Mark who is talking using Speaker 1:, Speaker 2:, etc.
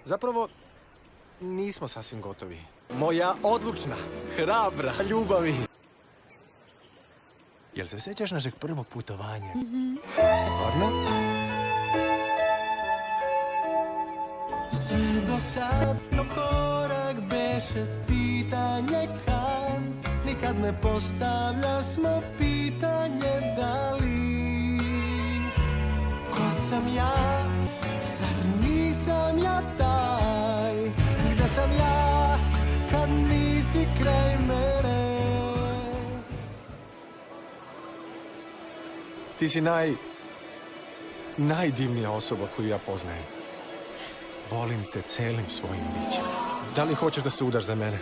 Speaker 1: Zapravo, nismo sasvim gotovi. Moja odlučna, hrabra ljubavi. Jel se sjećaš našeg prvog putovanja? Stvarno? Sve do sad, no korak beše pitanje kad. Nikad ne postavlja smo pitanje da li. Ko sam ja, zar nisam ja taj? Gde sam ja, kad nisi kraj mene? Ti si najdivnija osoba koju ja poznajem. Volim te celim svojim bićem. Da li hoćeš da se udaš za mene?